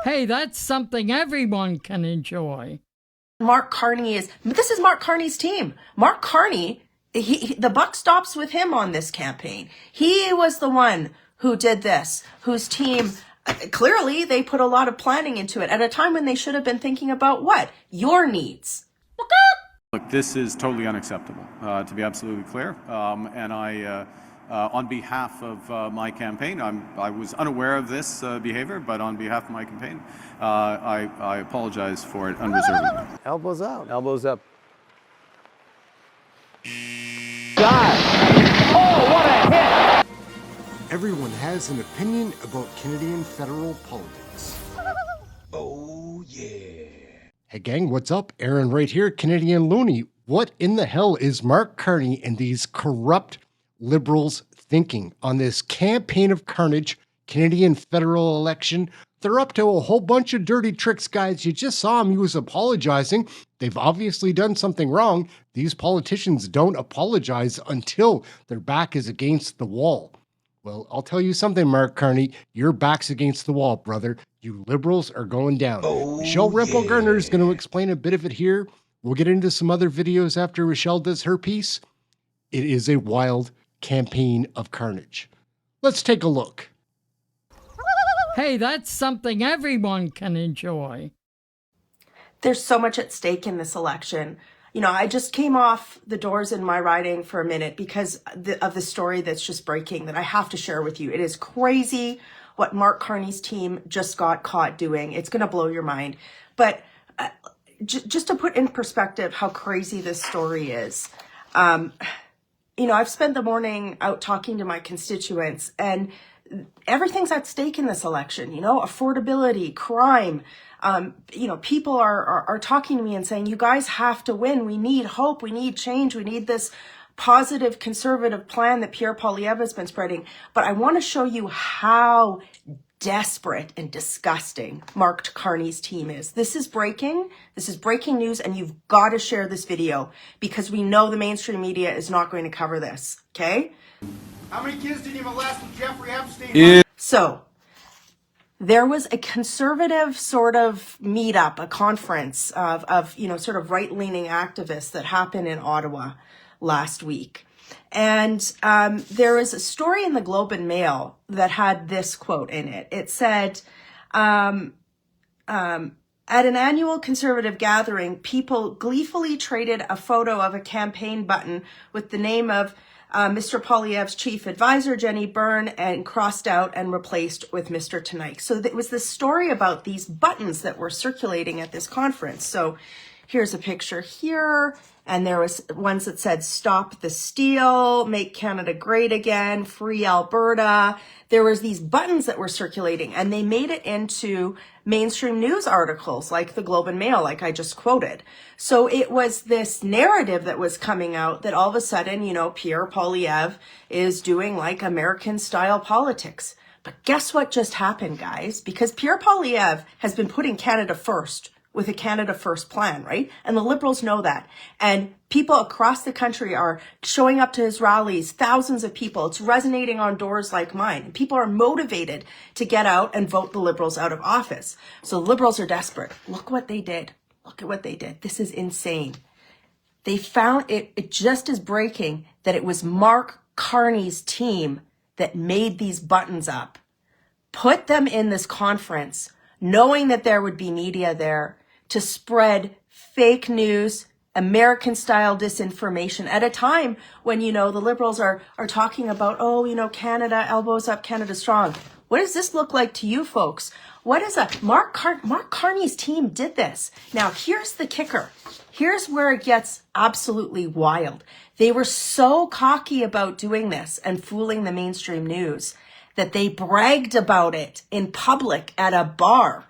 Hey, that's something everyone can enjoy. This is Mark Carney's team. Mark Carney, the buck stops with him on this campaign. He was the one who did this, whose team, clearly they put a lot of planning into it at a time when they should have been thinking about what? Your needs. Look, this is totally unacceptable, to be absolutely clear. And I, on behalf of my campaign, I was unaware of this behavior, but on behalf of my campaign, I apologize for it unreservedly. Elbows out. Elbows up. God! Oh, what a hit! Everyone has an opinion about Canadian federal politics. Oh, yeah. Hey gang, what's up? Aaron right here, Canadian Looney. What in the hell is Mark Carney and these corrupt Liberals thinking on this campaign of carnage, Canadian federal election? They're up to a whole bunch of dirty tricks, guys. You just saw him. He was apologizing. They've obviously done something wrong. These politicians don't apologize until their back is against the wall. Well, I'll tell you something, Mark Carney. Your back's against the wall, brother. You Liberals are going down. Michelle Rempel Garner is going to explain a bit of it here. We'll get into some other videos after Michelle does her piece. It is a wild campaign of carnage. Let's take a look. Hey, that's something everyone can enjoy. There's so much at stake in this election. You know, I just came off the doors in my riding for a minute because of the story that's just breaking that I have to share with you. It is crazy what Mark Carney's team just got caught doing. It's going to blow your mind. But just to put in perspective how crazy this story is, you know, I've spent the morning out talking to my constituents, and everything's at stake in this election, you know, affordability, crime. You know, people are talking to me and saying, you guys have to win. We need hope. We need change. We need this positive conservative plan that Pierre Poilievre has been spreading. But I want to show you how desperate and disgusting Mark Carney's team is. This is breaking. This is breaking news, and you've got to share this video because we know the mainstream media is not going to cover this. Okay? How many kids did you molest with Jeffrey Epstein? So there was a conservative sort of meetup, a conference of you know, sort of right-leaning activists that happened in Ottawa last week. And there is a story in the Globe and Mail that had this quote in it. It said, at an annual conservative gathering, people gleefully traded a photo of a campaign button with the name of Mr. Poilievre's chief advisor, Jenny Byrne, and crossed out and replaced with Mr. Tonight. So it was this story about these buttons that were circulating at this conference. So here's a picture here, and there was ones that said, stop the steal, make Canada great again, free Alberta. There was these buttons that were circulating, and they made it into mainstream news articles like the Globe and Mail, like I just quoted. So it was this narrative that was coming out that all of a sudden, you know, Pierre Poilievre is doing like American style politics. But guess what just happened, guys? Because Pierre Poilievre has been putting Canada first with a Canada First plan, right? And the Liberals know that. And people across the country are showing up to his rallies, thousands of people. It's resonating on doors like mine. And people are motivated to get out and vote the Liberals out of office. So the Liberals are desperate. Look what they did. Look at what they did. This is insane. They found it just is breaking that it was Mark Carney's team that made these buttons up, put them in this conference, knowing that there would be media there to spread fake news, American-style disinformation at a time when, you know, the Liberals are talking about, oh, you know, Canada, elbows up, Canada strong. What does this look like to you folks? What is Mark Carney's team did this. Now, here's the kicker. Here's where it gets absolutely wild. They were so cocky about doing this and fooling the mainstream news that they bragged about it in public at a bar.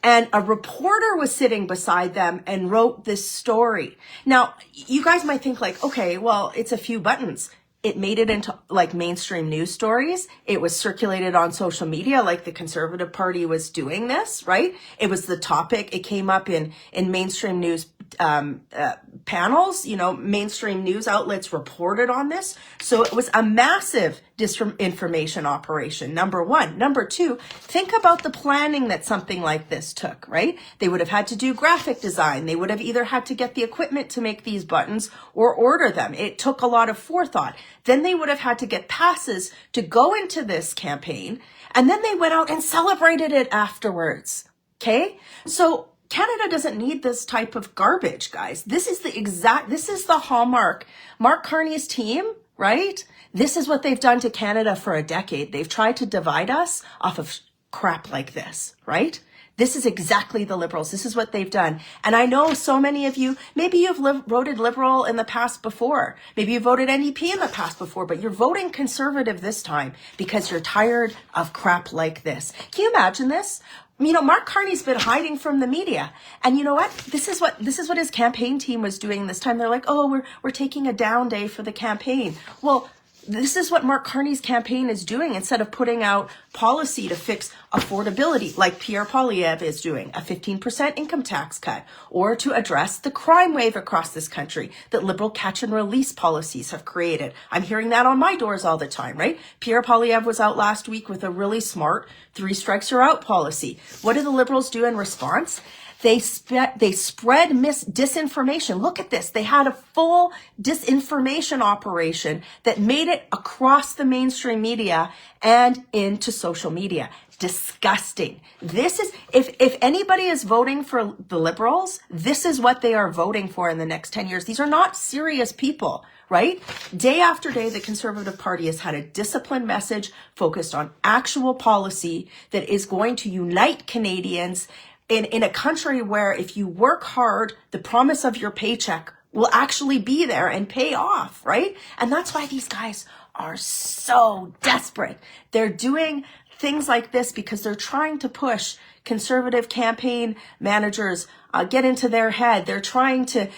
And a reporter was sitting beside them and wrote this story. Now, you guys might think like, okay, well, it's a few buttons. It made it into like mainstream news stories. It was circulated on social media like the Conservative Party was doing this, right? It was the topic. It came up in mainstream news panels, mainstream news outlets reported on this. So it was a massive disinformation operation, number one. Number two, think about the planning that something like this took, right? They would have had to do graphic design. They would have either had to get the equipment to make these buttons or order them. It took a lot of forethought. Then they would have had to get passes to go into this campaign. And then they went out and celebrated it afterwards. Okay? So Canada doesn't need this type of garbage, guys. This is the hallmark. Mark Carney's team, right? This is what they've done to Canada for a decade. They've tried to divide us off of crap like this, right? This is exactly the Liberals. This is what they've done. And I know so many of you, maybe you've voted Liberal in the past before. Maybe you voted NDP in the past before, but you're voting Conservative this time because you're tired of crap like this. Can you imagine this? Mark Carney's been hiding from the media. And you know what? This is what his campaign team was doing this time. They're like, oh, we're taking a down day for the campaign. Well, this is what Mark Carney's campaign is doing instead of putting out policy to fix affordability like Pierre Poilievre is doing, a 15% income tax cut, or to address the crime wave across this country that Liberal catch and release policies have created. I'm hearing that on my doors all the time, right? Pierre Poilievre was out last week with a really smart 3 strikes you're out policy. What do the Liberals do in response? They spread disinformation. Look at this. They had a full disinformation operation that made it across the mainstream media and into social media. Disgusting. This is, if anybody is voting for the Liberals, this is what they are voting for in the next 10 years. These are not serious people, right? Day after day, the Conservative Party has had a disciplined message focused on actual policy that is going to unite Canadians in a country where if you work hard, the promise of your paycheck will actually be there and pay off, right? And that's why these guys are so desperate. They're doing things like this because they're trying to push Conservative campaign managers, get into their head. They're trying to,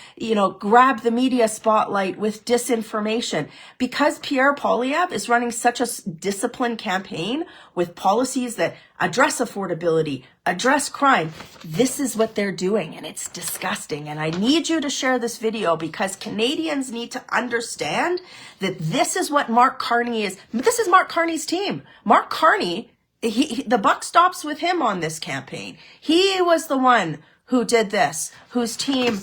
grab the media spotlight with disinformation. Because Pierre Poilievre is running such a disciplined campaign with policies that address affordability, address crime, this is what they're doing, and it's disgusting. And I need you to share this video because Canadians need to understand that this is what Mark Carney is. This is Mark Carney's team. Mark Carney, the buck stops with him on this campaign. He was the one who did this, whose team,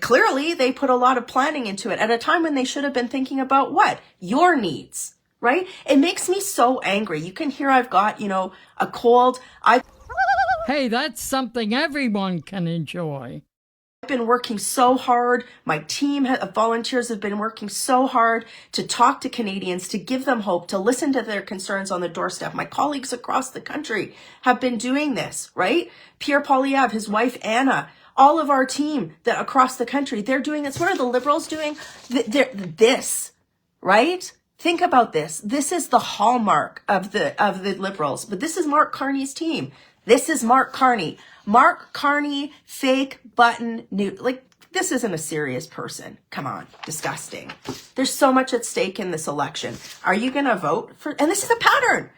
clearly they put a lot of planning into it at a time when they should have been thinking about what? Your needs, right? It makes me so angry. You can hear I've got, a cold. Hey, that's something everyone can enjoy. I've been working so hard. My team of volunteers have been working so hard to talk to Canadians, to give them hope, to listen to their concerns on the doorstep. My colleagues across the country have been doing this, right? Pierre Poilievre, his wife Anna, all of our team that across the country, they're doing this. What are the Liberals doing? This, right? Think about this. This is the hallmark of the Liberals, but this is Mark Carney's team. This is Mark Carney. Mark Carney, fake button news. This isn't a serious person. Come on. Disgusting. There's so much at stake in this election. Are you going to vote for, and this is a pattern.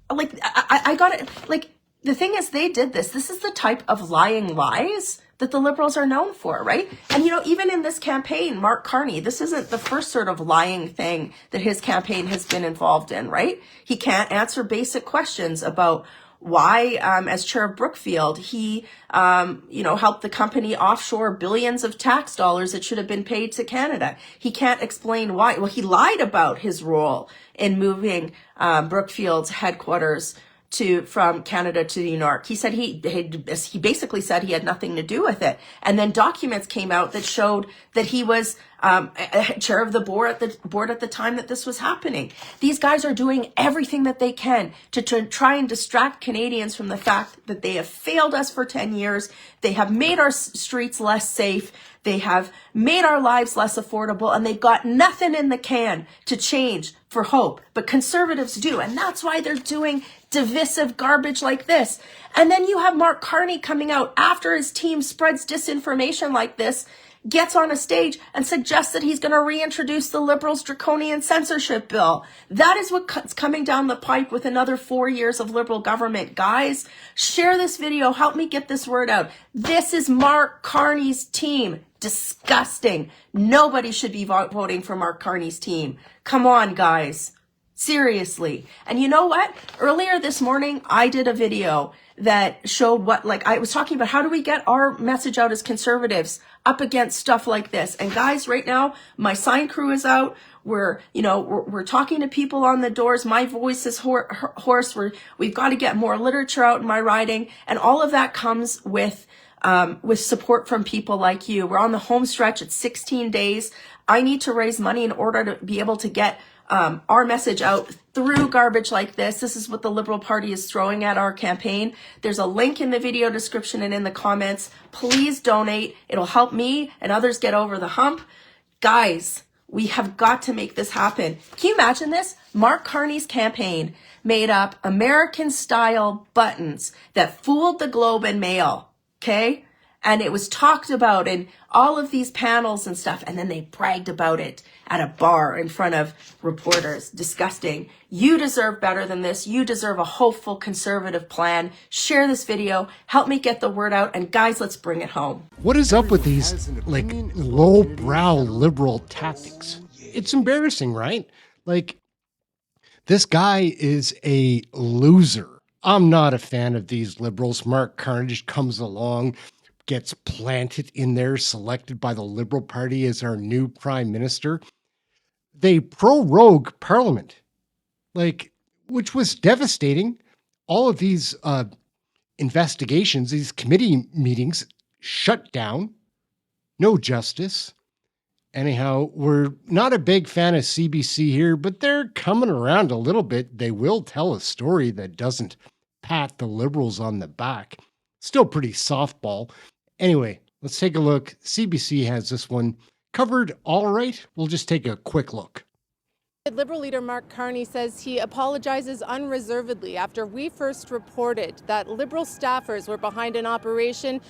I got it. The thing is, they did this. This is the type of lying lies that the Liberals are known for, right? And, even in this campaign, Mark Carney, this isn't the first sort of lying thing that his campaign has been involved in, right? He can't answer basic questions about why, as chair of Brookfield, he, helped the company offshore billions of tax dollars that should have been paid to Canada. He can't explain why. Well, he lied about his role in moving Brookfield's headquarters from Canada to New York. He said he basically said he had nothing to do with it. And then documents came out that showed that he was chair of the board at the time that this was happening. These guys are doing everything that they can to try and distract Canadians from the fact that they have failed us for 10 years. They have made our streets less safe. They have made our lives less affordable, and they've got nothing in the can to change for hope. But Conservatives do, and that's why they're doing divisive garbage like this. And then you have Mark Carney coming out after his team spreads disinformation like this, gets on a stage and suggests that he's going to reintroduce the Liberals' draconian censorship bill. That is what's coming down the pipe with another 4 years of Liberal government. Guys, share this video. Help me get this word out. This is Mark Carney's team. Disgusting. Nobody should be voting for Mark Carney's team. Come on, guys. Seriously. And you know what? Earlier this morning, I did a video that showed what, like, I was talking about how do we get our message out as conservatives up against stuff like this. And guys, right now, my sign crew is out. We're talking to people on the doors. My voice is hoarse. We've got to get more literature out in my writing. And all of that comes with support from people like you. We're on the home stretch. It's 16 days. I need to raise money in order to be able to get our message out through garbage like this. This is what the Liberal Party is throwing at our campaign. There's a link in the video description and in the comments. Please donate. It'll help me and others get over the hump. Guys, we have got to make this happen. Can you imagine this? Mark Carney's campaign made up American-style buttons that fooled the Globe and Mail, okay? And it was talked about in all of these panels and stuff, and then they bragged about it at a bar in front of reporters. Disgusting. You deserve better than this. You deserve a hopeful conservative plan. Share this video. Help me get the word out. And guys, let's bring it home. What is up with these, like, lowbrow liberal tactics? It's embarrassing, right? Like, this guy is a loser. I'm not a fan of these liberals. Mark Carnage comes along, gets planted in there, selected by the Liberal Party as our new prime minister. They prorogue Parliament, like, which was devastating. All of these investigations, these committee meetings shut down. No justice. Anyhow, we're not a big fan of CBC here, but they're coming around a little bit. They will tell a story that doesn't pat the Liberals on the back. Still pretty softball. Anyway, let's take a look. CBC has this one covered all right. We'll just take a quick look. Liberal leader Mark Carney says he apologizes unreservedly after we first reported that Liberal staffers were behind an operation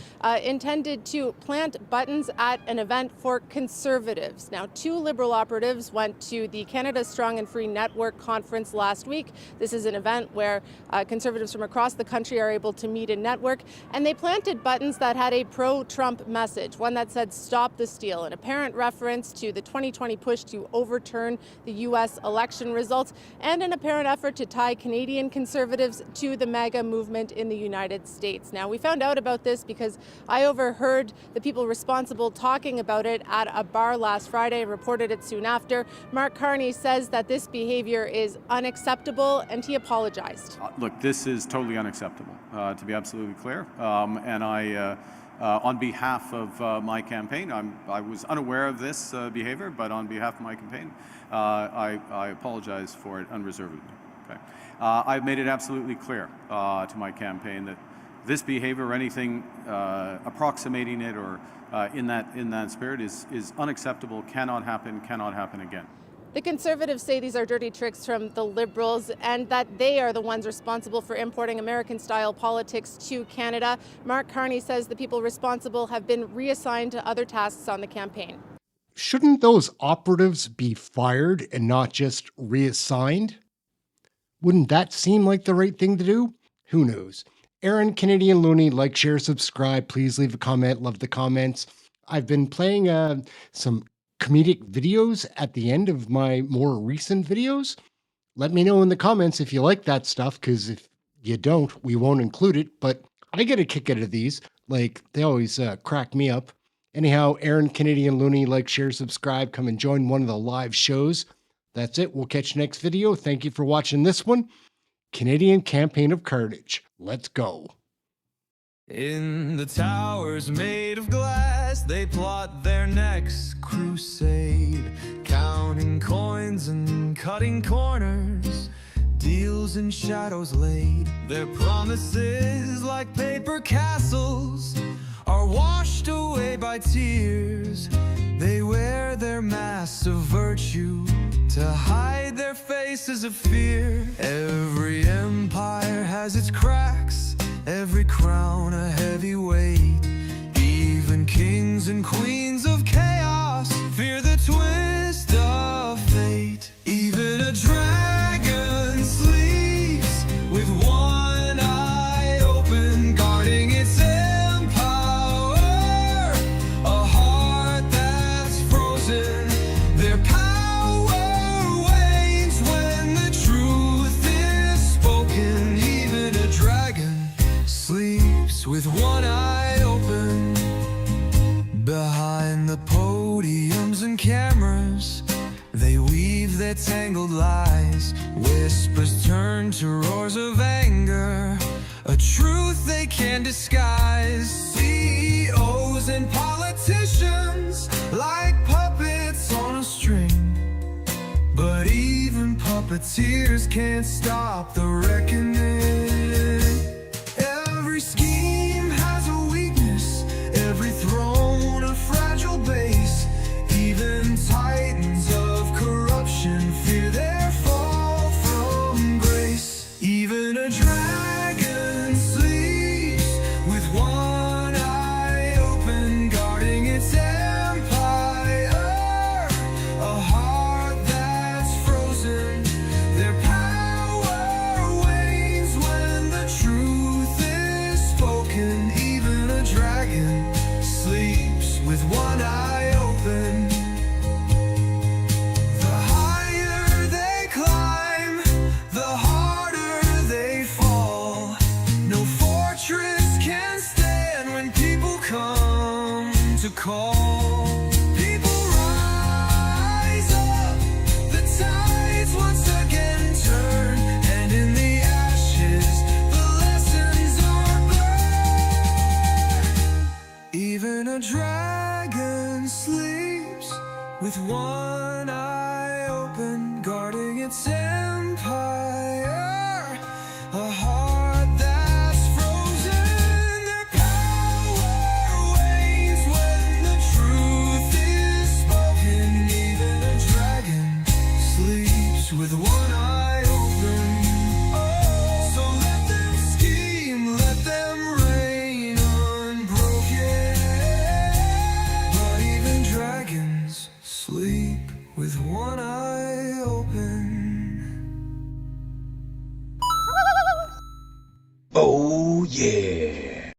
intended to plant buttons at an event for Conservatives. Now, 2 Liberal operatives went to the Canada Strong and Free Network conference last week. This is an event where Conservatives from across the country are able to meet and network, and they planted buttons that had a pro-Trump message, one that said "Stop the Steal," an apparent reference to the 2020 push to overturn the U.S. election results, and an apparent effort to tie Canadian Conservatives to the MAGA movement in the United States. Now, we found out about this because I overheard the people responsible talking about it at a bar last Friday and reported it soon after. Mark Carney says that this behavior is unacceptable, and he apologized. Look, this is totally unacceptable, to be absolutely clear. And on behalf of my campaign, I was unaware of this behavior, but on behalf of my campaign, I apologize for it unreservedly. Okay. I've made it absolutely clear to my campaign that this behavior or anything approximating it or in that spirit is unacceptable, cannot happen again. The Conservatives say these are dirty tricks from the Liberals and that they are the ones responsible for importing American-style politics to Canada. Mark Carney says the people responsible have been reassigned to other tasks on the campaign. Shouldn't those operatives be fired and not just reassigned? Wouldn't that seem like the right thing to do? Who knows? Aaron, Canadian Looney, like, share, subscribe. Please leave a comment. Love the comments. I've been playing some comedic videos at the end of my more recent videos. Let me know in the comments if you like that stuff, because if you don't, we won't include it. But I get a kick out of these. Like, they always crack me up. Anyhow, Aaron, Canadian Looney, like, share, subscribe. Come and join one of the live shows. That's it. We'll catch you next video. Thank you for watching this one. Canadian Campaign of Carnage. Let's go. In the towers made of glass, they plot their next crusade, counting coins and cutting corners, deals in shadows laid. Their promises, like paper castles, are washed away by tears. They wear their masks of virtue to hide their faces of fear. Every empire has its cracks, every crown a heavy weight. Even kings and queens of sleeps with one eye open. Behind the podiums and cameras, they weave their tangled lies. Whispers turn to roars of anger, a truth they can't disguise. CEOs and politicians, like puppets on a string. But even puppeteers can't stop the reckoning. Every scheme has a weakness, every throne a fragile base. Even titans of corruption fear their fall from grace. Even a dragon sleeps with one eye open, guarding its empire. A heart that's frozen, their power wanes when the truth is spoken. Even a dragon sleeps with one eye open. The higher they climb, the harder they fall. No fortress can stand when people come to call. People rise up, the tides once again turn, and in the ashes the lessons are burned. Even a dragon sleeps with one eye open, guarding its empire. A heart that's frozen, their power wanes when the truth is spoken. Even a dragon sleeps with one eye open. So let them scheme, let them reign unbroken. But even dragons sleep with one eye open. Oh, yeah.